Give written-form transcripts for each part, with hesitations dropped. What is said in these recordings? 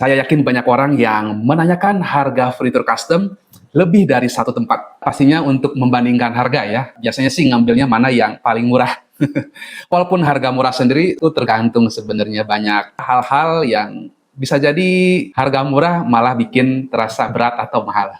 Saya yakin banyak orang yang menanyakan harga furnitur custom lebih dari satu tempat. Pastinya untuk membandingkan harga ya. Biasanya sih ngambilnya mana yang paling murah. Walaupun harga murah sendiri itu tergantung sebenarnya banyak hal-hal yang bisa jadi harga murah malah bikin terasa berat atau mahal.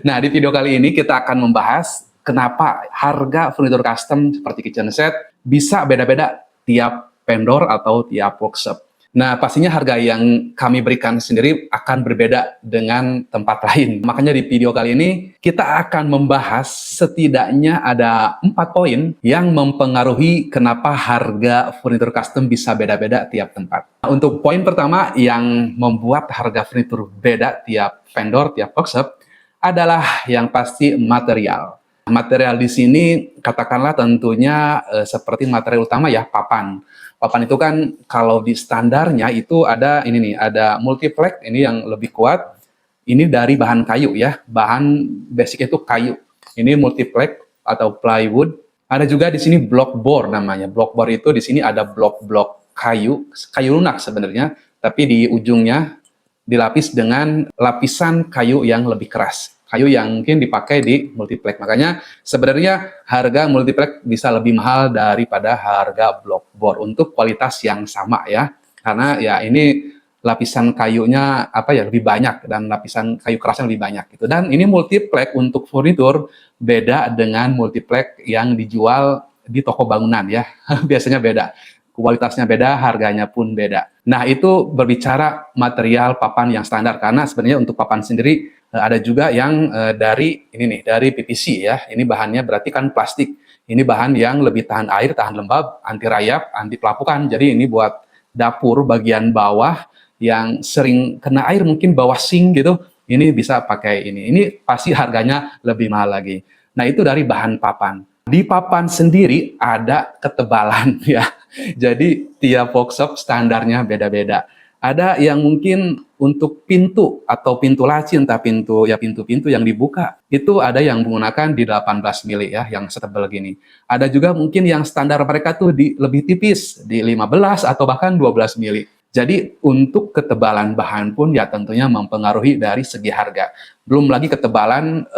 Nah, di video kali ini kita akan membahas kenapa harga furnitur custom seperti kitchen set bisa beda-beda tiap vendor atau tiap workshop. Nah, pastinya harga yang kami berikan sendiri akan berbeda dengan tempat lain. Makanya di video kali ini kita akan membahas setidaknya ada 4 poin yang mempengaruhi kenapa harga furnitur custom bisa beda-beda tiap tempat. Untuk poin pertama yang membuat harga furnitur beda tiap vendor, tiap workshop adalah yang pasti material. Material di sini katakanlah tentunya seperti material utama ya, papan. Papan itu kan kalau di standarnya itu ada ini nih, ada multiplex ini yang lebih kuat. Ini dari bahan kayu ya, bahan basic itu kayu. Ini multiplex atau plywood. Ada juga di sini block board namanya. Block board itu di sini ada blok-blok kayu, kayu lunak sebenarnya, tapi di ujungnya dilapis dengan lapisan kayu yang lebih keras. Kayu yang mungkin dipakai di multiplex. Makanya sebenarnya harga multiplex bisa lebih mahal daripada harga block board untuk kualitas yang sama ya. Karena ya ini lapisan kayunya apa ya lebih banyak dan lapisan kayu kerasnya lebih banyak gitu. Dan ini multiplex untuk furnitur beda dengan multiplex yang dijual di toko bangunan ya. Biasanya beda. Kualitasnya beda, harganya pun beda. Nah, itu berbicara material papan yang standar, karena sebenarnya untuk papan sendiri ada juga yang dari ini nih, dari PVC ya. Ini bahannya berarti kan plastik. Ini bahan yang lebih tahan air, tahan lembab, anti rayap, anti pelapukan. Jadi ini buat dapur bagian bawah yang sering kena air, mungkin bawah sink gitu. Ini bisa pakai ini. Ini pasti harganya lebih mahal lagi. Nah, itu dari bahan papan. Di papan sendiri ada ketebalan ya. Jadi tiap workshop standarnya beda-beda. Ada yang mungkin untuk pintu atau pintu laci, entah pintu-pintu yang dibuka, itu ada yang menggunakan di 18 mili ya, yang setebal gini. Ada juga mungkin yang standar mereka tuh lebih tipis, di 15 atau bahkan 12 mili. Jadi untuk ketebalan bahan pun ya tentunya mempengaruhi dari segi harga. Belum lagi ketebalan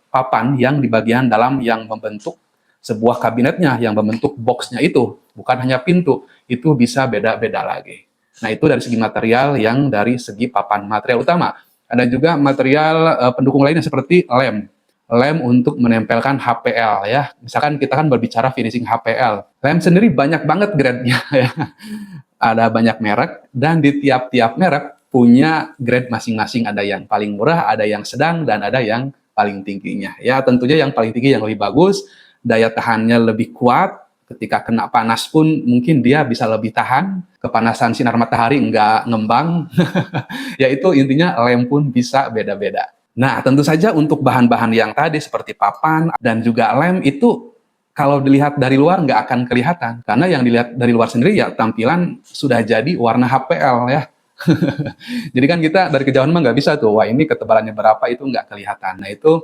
papan yang di bagian dalam yang membentuk sebuah kabinetnya, yang membentuk boxnya itu, bukan hanya pintu, itu bisa beda-beda lagi. Nah, itu dari segi material yang dari segi papan material utama. Ada juga material pendukung lainnya seperti lem. Lem untuk menempelkan HPL ya. Misalkan kita kan berbicara finishing HPL. Lem sendiri banyak banget grade-nya ya. Ada banyak merek dan di tiap-tiap merek punya grade masing-masing. Ada yang paling murah, ada yang sedang, dan ada yang paling tingginya. Ya, tentunya yang paling tinggi yang lebih bagus, daya tahannya lebih kuat, ketika kena panas pun mungkin dia bisa lebih tahan, kepanasan sinar matahari nggak ngembang, yaitu intinya lem pun bisa beda-beda. Nah, tentu saja untuk bahan-bahan yang tadi seperti papan dan juga lem itu kalau dilihat dari luar nggak akan kelihatan, karena yang dilihat dari luar sendiri ya tampilan sudah jadi warna HPL ya. Jadi kan kita dari kejauhan mah nggak bisa tuh, wah ini ketebalannya berapa, itu nggak kelihatan. Nah itu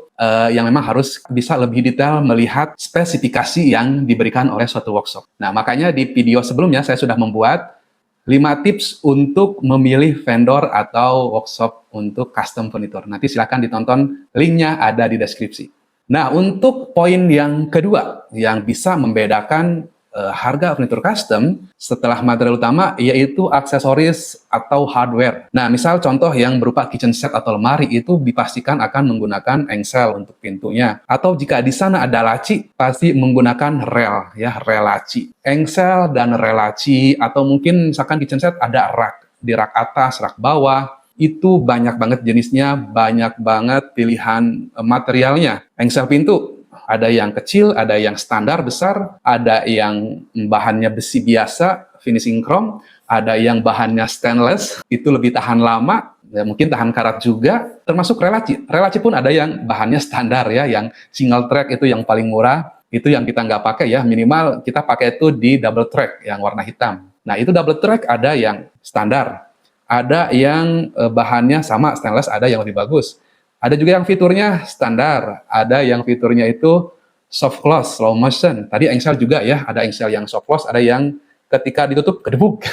yang memang harus bisa lebih detail melihat spesifikasi yang diberikan oleh suatu workshop. Nah makanya di video sebelumnya saya sudah membuat 5 tips untuk memilih vendor atau workshop untuk custom furniture. Nanti silakan ditonton, linknya ada di deskripsi. Nah untuk poin yang kedua yang bisa membedakan harga furnitur custom setelah material utama yaitu aksesoris atau hardware. Nah, misal contoh yang berupa kitchen set atau lemari itu dipastikan akan menggunakan engsel untuk pintunya. Atau jika di sana ada laci, pasti menggunakan rel ya, rel laci. Engsel dan rel laci, atau mungkin misalkan kitchen set ada rak, di rak atas, rak bawah. Itu banyak banget jenisnya, banyak banget pilihan materialnya. Engsel pintu ada yang kecil, ada yang standar besar, ada yang bahannya besi biasa, finishing chrome, ada yang bahannya stainless, itu lebih tahan lama, ya mungkin tahan karat juga, termasuk relaci. Relaci pun ada yang bahannya standar ya, yang single track itu yang paling murah, itu yang kita nggak pakai ya, minimal kita pakai itu di double track yang warna hitam. Nah itu double track ada yang standar, ada yang bahannya sama stainless, ada yang lebih bagus. Ada juga yang fiturnya standar, ada yang fiturnya itu soft close, slow motion. Tadi engsel juga ya, ada engsel yang soft close, ada yang ketika ditutup kedebuk.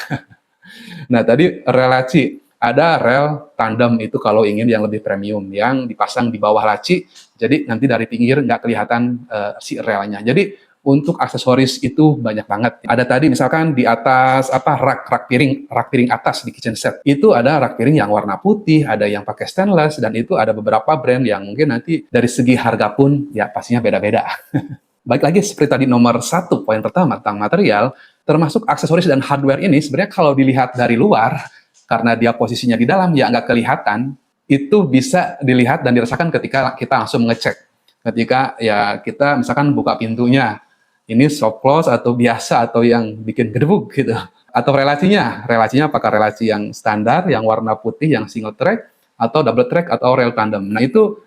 Nah tadi relaci. Ada rel tandem, itu kalau ingin yang lebih premium, yang dipasang di bawah laci, jadi nanti dari pinggir nggak kelihatan si relnya. Jadi untuk aksesoris itu banyak banget. Ada tadi misalkan di atas rak piring atas di kitchen set. Itu ada rak piring yang warna putih, ada yang pakai stainless, dan itu ada beberapa brand yang mungkin nanti dari segi harga pun ya pastinya beda-beda. Baik lagi seperti tadi nomor satu, poin pertama tentang material, termasuk aksesoris dan hardware ini sebenarnya kalau dilihat dari luar, karena dia posisinya di dalam ya nggak kelihatan, itu bisa dilihat dan dirasakan ketika kita langsung ngecek. Ketika ya kita misalkan buka pintunya, ini soft close atau biasa atau yang bikin gedebuk gitu. Atau relasinya apakah relasi yang standar, yang warna putih, yang single track, atau double track, atau rel tandem. Nah itu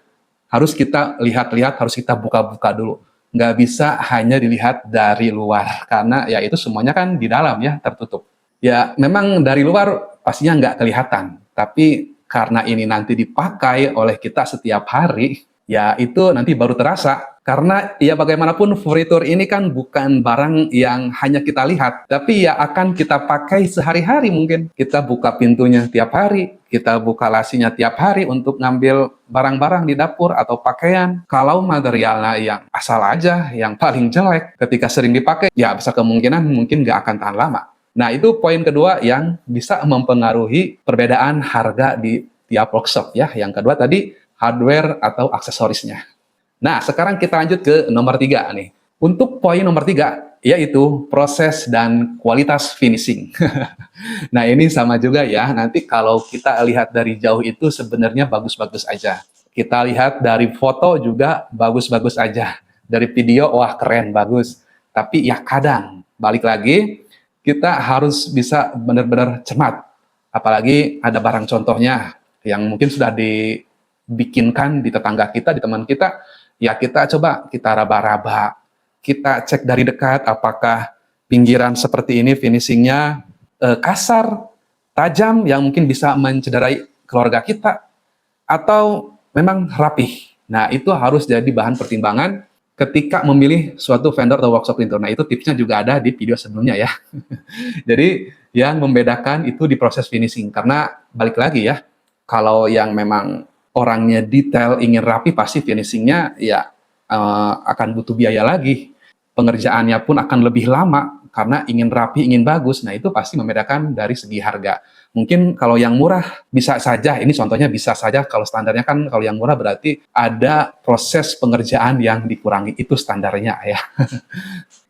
harus kita lihat-lihat, harus kita buka-buka dulu. Nggak bisa hanya dilihat dari luar, karena ya itu semuanya kan di dalam ya, tertutup. Ya memang dari luar pastinya nggak kelihatan, tapi karena ini nanti dipakai oleh kita setiap hari, ya itu nanti baru terasa. Karena ya bagaimanapun furnitur ini kan bukan barang yang hanya kita lihat, tapi ya akan kita pakai sehari-hari mungkin. Kita buka pintunya tiap hari, kita buka lasinya tiap hari untuk ngambil barang-barang di dapur atau pakaian. Kalau materialnya yang asal aja, yang paling jelek, ketika sering dipakai, ya besar kemungkinan mungkin nggak akan tahan lama. Nah itu poin kedua yang bisa mempengaruhi perbedaan harga di tiap workshop ya. Yang kedua tadi hardware atau aksesorisnya. Nah, sekarang kita lanjut ke nomor 3 nih. Untuk poin nomor 3, yaitu proses dan kualitas finishing. Nah, ini sama juga ya. Nanti kalau kita lihat dari jauh itu sebenarnya bagus-bagus aja. Kita lihat dari foto juga bagus-bagus aja. Dari video, wah keren, bagus. Tapi ya kadang, balik lagi, kita harus bisa benar-benar cermat. Apalagi ada barang contohnya yang mungkin sudah dibikinkan di tetangga kita, di teman kita, ya kita coba kita raba-raba, kita cek dari dekat apakah pinggiran seperti ini finishingnya kasar, tajam yang mungkin bisa mencederai keluarga kita, atau memang rapih. Nah itu harus jadi bahan pertimbangan ketika memilih suatu vendor atau workshop printer. Nah itu tipsnya juga ada di video sebelumnya ya. Jadi yang membedakan itu di proses finishing, karena balik lagi ya, kalau yang memang orangnya detail, ingin rapi, pasti finishingnya ya akan butuh biaya lagi. Pengerjaannya pun akan lebih lama, karena ingin rapi, ingin bagus. Nah itu pasti membedakan dari segi harga. Mungkin kalau yang murah bisa saja, ini contohnya bisa saja, kalau standarnya kan kalau yang murah berarti ada proses pengerjaan yang dikurangi, itu standarnya ya.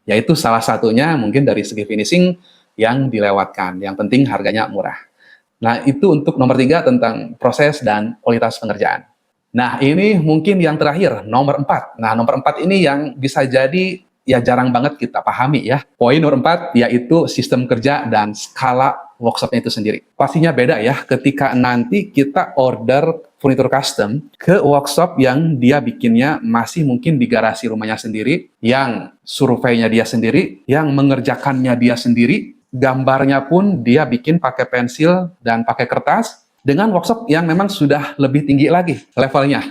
Yaitu salah satunya mungkin dari segi finishing yang dilewatkan, yang penting harganya murah. Nah, itu untuk nomor 3 tentang proses dan kualitas pengerjaan. Nah, ini mungkin yang terakhir, nomor 4. Nah, nomor 4 ini yang bisa jadi ya jarang banget kita pahami ya. Poin nomor 4 yaitu sistem kerja dan skala workshopnya itu sendiri. Pastinya beda ya ketika nanti kita order furnitur custom ke workshop yang dia bikinnya masih mungkin di garasi rumahnya sendiri, yang surveinya dia sendiri, yang mengerjakannya dia sendiri, gambarnya pun dia bikin pakai pensil dan pakai kertas, dengan workshop yang memang sudah lebih tinggi lagi levelnya.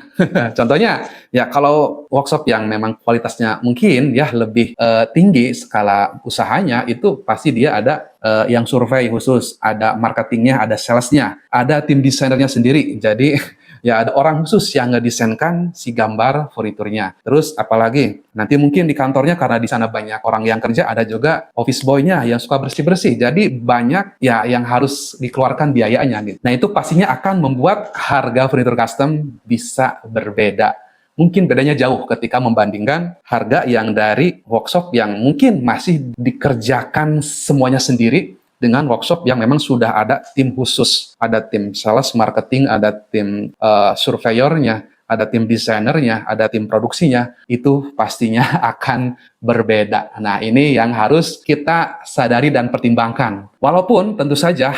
Contohnya, ya kalau workshop yang memang kualitasnya mungkin ya lebih tinggi skala usahanya, itu pasti dia ada yang survei khusus, ada marketingnya, ada salesnya, ada tim desainernya sendiri. Jadi ya ada orang khusus yang ngedesainkan si gambar furniturnya. Terus apalagi nanti mungkin di kantornya, karena di sana banyak orang yang kerja, ada juga office boy-nya yang suka bersih-bersih. Jadi banyak ya yang harus dikeluarkan biayanya gitu. Nah itu pastinya akan membuat harga furnitur custom bisa berbeda. Mungkin bedanya jauh ketika membandingkan harga yang dari workshop yang mungkin masih dikerjakan semuanya sendiri, dengan workshop yang memang sudah ada tim khusus, ada tim sales, marketing, ada tim surveyornya, ada tim desainernya, ada tim produksinya, itu pastinya akan berbeda. Nah, ini yang harus kita sadari dan pertimbangkan. Walaupun tentu saja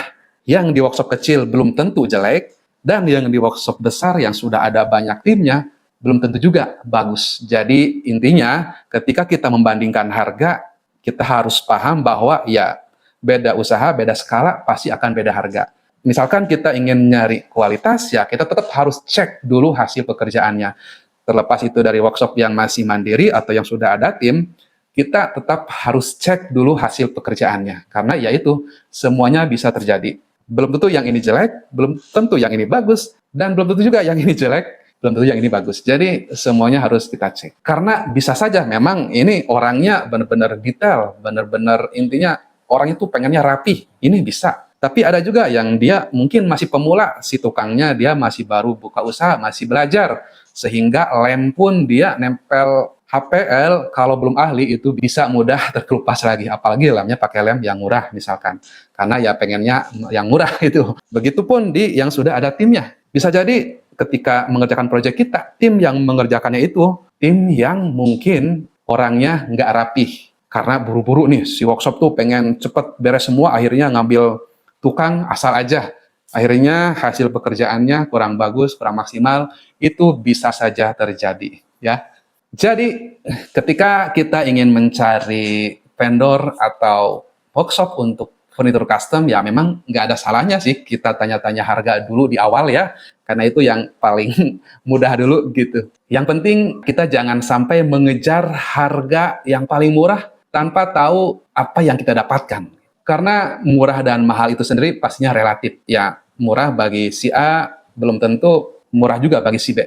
yang di workshop kecil belum tentu jelek, dan yang di workshop besar yang sudah ada banyak timnya, belum tentu juga bagus. Jadi intinya ketika kita membandingkan harga, kita harus paham bahwa ya beda usaha, beda skala, pasti akan beda harga. Misalkan kita ingin nyari kualitas, ya kita tetap harus cek dulu hasil pekerjaannya. Terlepas itu dari workshop yang masih mandiri atau yang sudah ada tim, kita tetap harus cek dulu hasil pekerjaannya. Karena ya itu, semuanya bisa terjadi. Belum tentu yang ini jelek, belum tentu yang ini bagus, dan belum tentu juga yang ini jelek, belum tentu yang ini bagus. Jadi semuanya harus kita cek. Karena bisa saja memang ini orangnya benar-benar detail, benar-benar intinya orang itu pengennya rapih. Ini bisa. Tapi ada juga yang dia mungkin masih pemula, si tukangnya dia masih baru buka usaha, masih belajar. Sehingga lem pun dia nempel HPL, kalau belum ahli itu bisa mudah terkelupas lagi. Apalagi lemnya pakai lem yang murah misalkan. Karena ya pengennya yang murah itu. Begitupun di yang sudah ada timnya. Bisa jadi ketika mengerjakan proyek kita, tim yang mengerjakannya itu, tim yang mungkin orangnya nggak rapih. Karena buru-buru nih, si workshop tuh pengen cepet beres semua, akhirnya ngambil tukang asal aja. Akhirnya hasil pekerjaannya kurang bagus, kurang maksimal, itu bisa saja terjadi. Ya. Jadi ketika kita ingin mencari vendor atau workshop untuk furnitur custom, ya memang nggak ada salahnya sih kita tanya-tanya harga dulu di awal ya, karena itu yang paling mudah dulu gitu. Yang penting kita jangan sampai mengejar harga yang paling murah tanpa tahu apa yang kita dapatkan. Karena murah dan mahal itu sendiri pastinya relatif. Ya, murah bagi si A belum tentu murah juga bagi si B.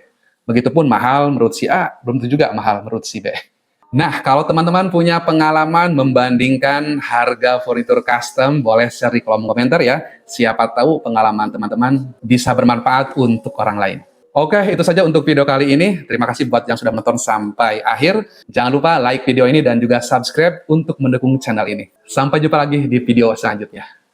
Begitupun mahal menurut si A, belum tentu juga mahal menurut si B. Nah, kalau teman-teman punya pengalaman membandingkan harga furnitur custom, boleh share di kolom komentar ya. Siapa tahu pengalaman teman-teman bisa bermanfaat untuk orang lain. Oke, itu saja untuk video kali ini. Terima kasih buat yang sudah menonton sampai akhir. Jangan lupa like video ini dan juga subscribe untuk mendukung channel ini. Sampai jumpa lagi di video selanjutnya.